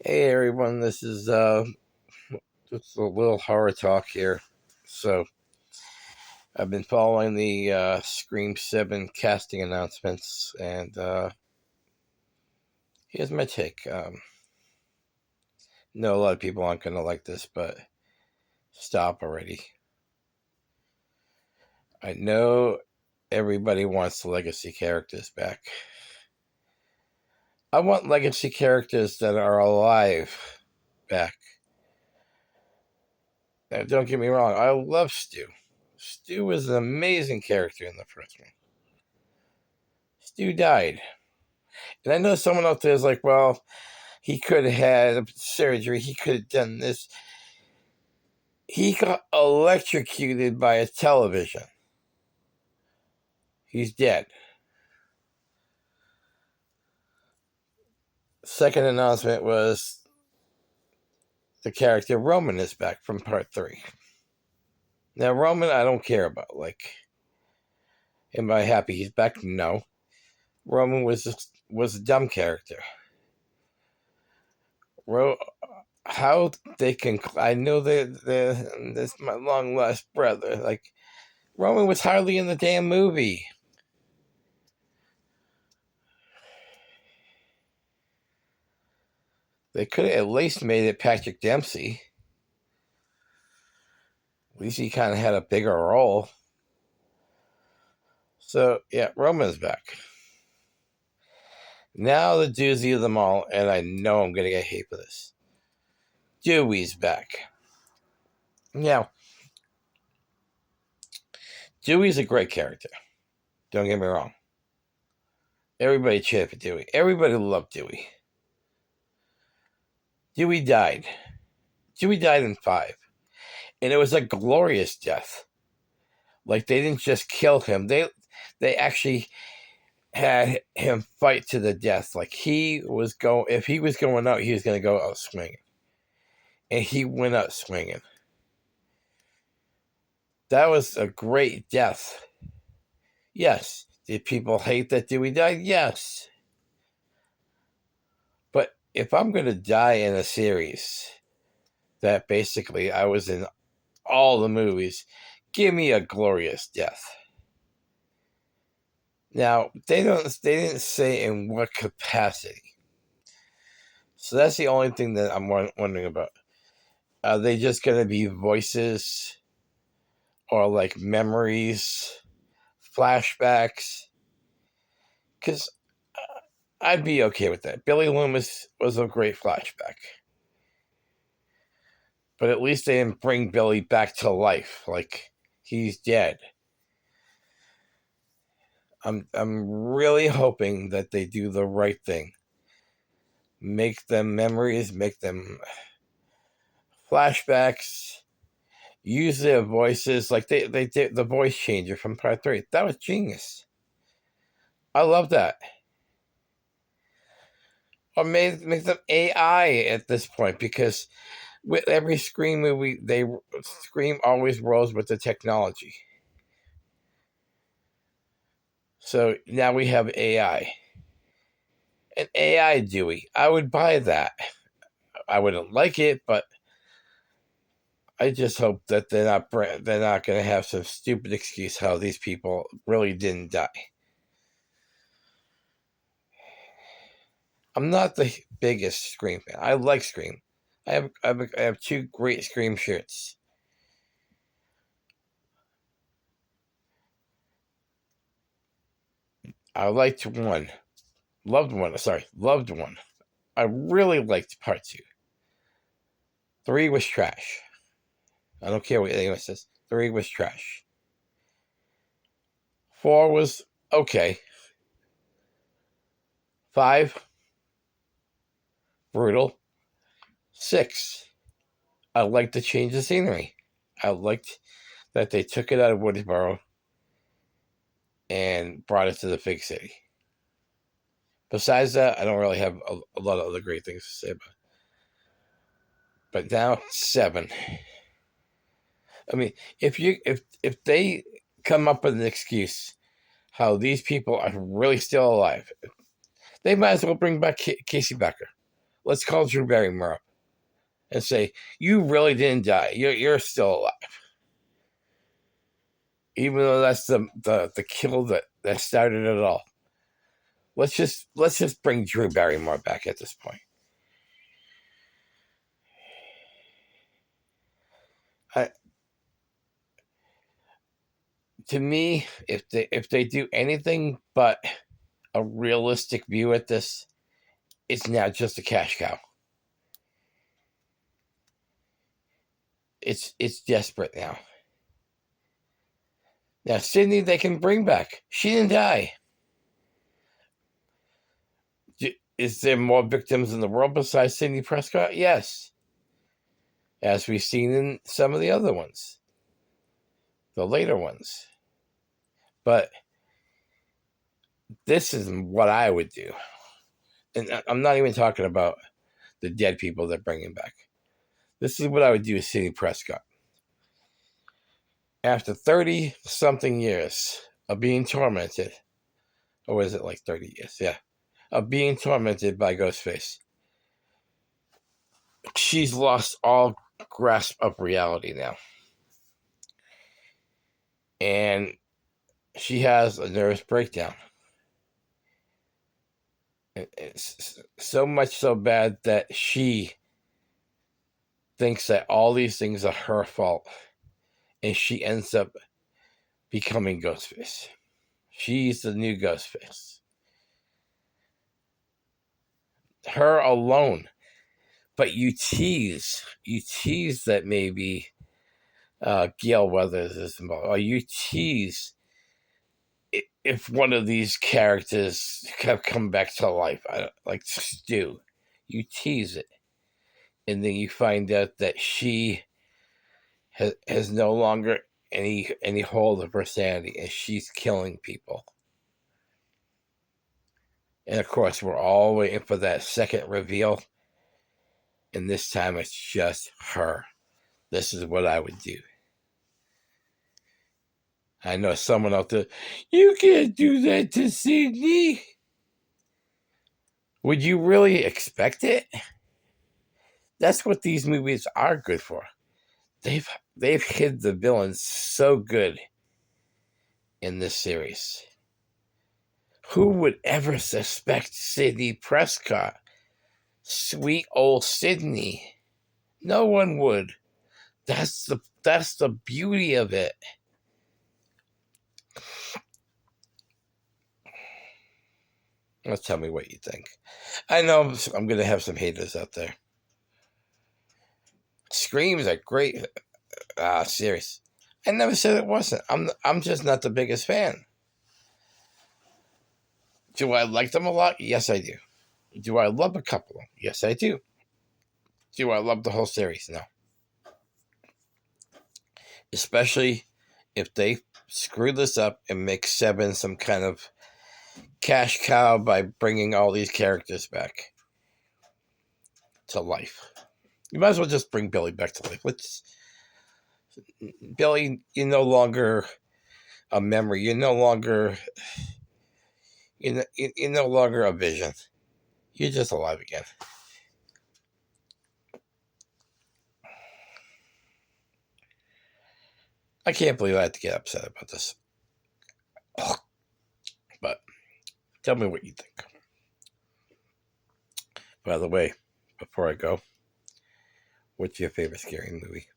Hey everyone, this is just a little horror talk here. So I've been following the Scream 7 casting announcements, and here's my take. Know a lot of people aren't gonna like this, but stop already. I know everybody wants the legacy characters back. I want legacy characters that are alive back. Now, don't get me wrong, I love Stu. Stu was an amazing character in the first one. Stu died. And I know someone out there is like, well, he could have had surgery. He could have done this. He got electrocuted by a television. He's dead. Second announcement was the character Roman is back from part 3. Now, Roman, I don't care about. Like, am I happy he's back? No. Roman was a dumb character. How they can? I know that this my long lost brother. Like, Roman was hardly in the damn movie. They could have at least made it Patrick Dempsey. At least he kind of had a bigger role. So, yeah, Roman's back. Now the doozy of them all, and I know I'm going to get hate for this. Dewey's back. Now, Dewey's a great character. Don't get me wrong. Everybody cheered for Dewey. Everybody loved Dewey. Dewey died. Dewey died in 5. And it was a glorious death. Like, they didn't just kill him. They actually had him fight to the death. Like, if he was going out, he was going to go out swinging. And he went out swinging. That was a great death. Yes. Did people hate that Dewey died? Yes. But if I'm going to die in a series that basically I was in all the movies, give me a glorious death. Now, they didn't say in what capacity. So that's the only thing that I'm wondering about. Are they just going to be voices or like memories, flashbacks? Because I'd be okay with that. Billy Loomis was a great flashback. But at least they didn't bring Billy back to life. Like, he's dead. I'm really hoping that they do the right thing. Make them memories, make them flashbacks, use their voices. Like they did the voice changer from part 3. That was genius. I love that. Or make them AI at this point, because with every Scream movie, Scream always rolls with the technology. So now we have AI. An AI Dewey. I would buy that. I wouldn't like it, but I just hope that they're not going to have some stupid excuse how these people really didn't die. I'm not the biggest Scream fan. I like Scream. I have 2 great Scream shirts. I liked one. Loved one. Sorry, loved one. I really liked part 2. 3 was trash. I don't care what anyone says. 3 was trash. 4 was okay. 5, brutal. 6, I liked the change of scenery. I liked that they took it out of Woodsboro and brought it to the big city. Besides that, I don't really have a lot of other great things to say about it. But now 7. I mean, if they come up with an excuse how these people are really still alive, they might as well bring back Casey Becker. Let's call Drew Barrymore up and say, you really didn't die. You're still alive. Even though that's the kill that started it all. Let's just bring Drew Barrymore back at this point. To me, if they do anything but a realistic view at this, it's now just a cash cow. It's desperate now. Now Sydney they can bring back. She didn't die. Is there more victims in the world besides Sidney Prescott? Yes. As we've seen in some of the other ones. The later ones. But this is what I would do. And I'm not even talking about the dead people they're bringing back. This is what I would do with Sidney Prescott. After 30-something years of being tormented, or is it like 30 years? Yeah. Of being tormented by Ghostface. She's lost all grasp of reality now. And she has a nervous breakdown. It's so much so bad that she thinks that all these things are her fault. And she ends up becoming Ghostface. She's the new Ghostface. Her alone. But you tease that maybe Gail Weathers is involved. Or you tease if one of these characters have come back to life, like Stu, you tease it, and then you find out that she has no longer any hold of her sanity, and she's killing people. And of course, we're all waiting for that second reveal, and this time it's just her. This is what I would do. I know someone out there, you can't do that to Sydney. Would you really expect it? That's what these movies are good for. They've hid the villains so good in this series. Who would ever suspect Sidney Prescott? Sweet old Sidney. No one would. That's the beauty of it. Well, tell me what you think. I know I'm going to have some haters out there. Scream's a great series. I never said it wasn't. I'm just not the biggest fan. Do I like them a lot? Yes, I do. Do I love a couple? Yes, I do. Do I love the whole series? No. Especially if they screw this up and make Seven some kind of cash cow by bringing all these characters back to life. You might as well just bring Billy back to life. Billy, you're no longer a memory. You're no longer a vision. You're just alive again. I can't believe I had to get upset about this. But tell me what you think. By the way, before I go, what's your favorite scary movie?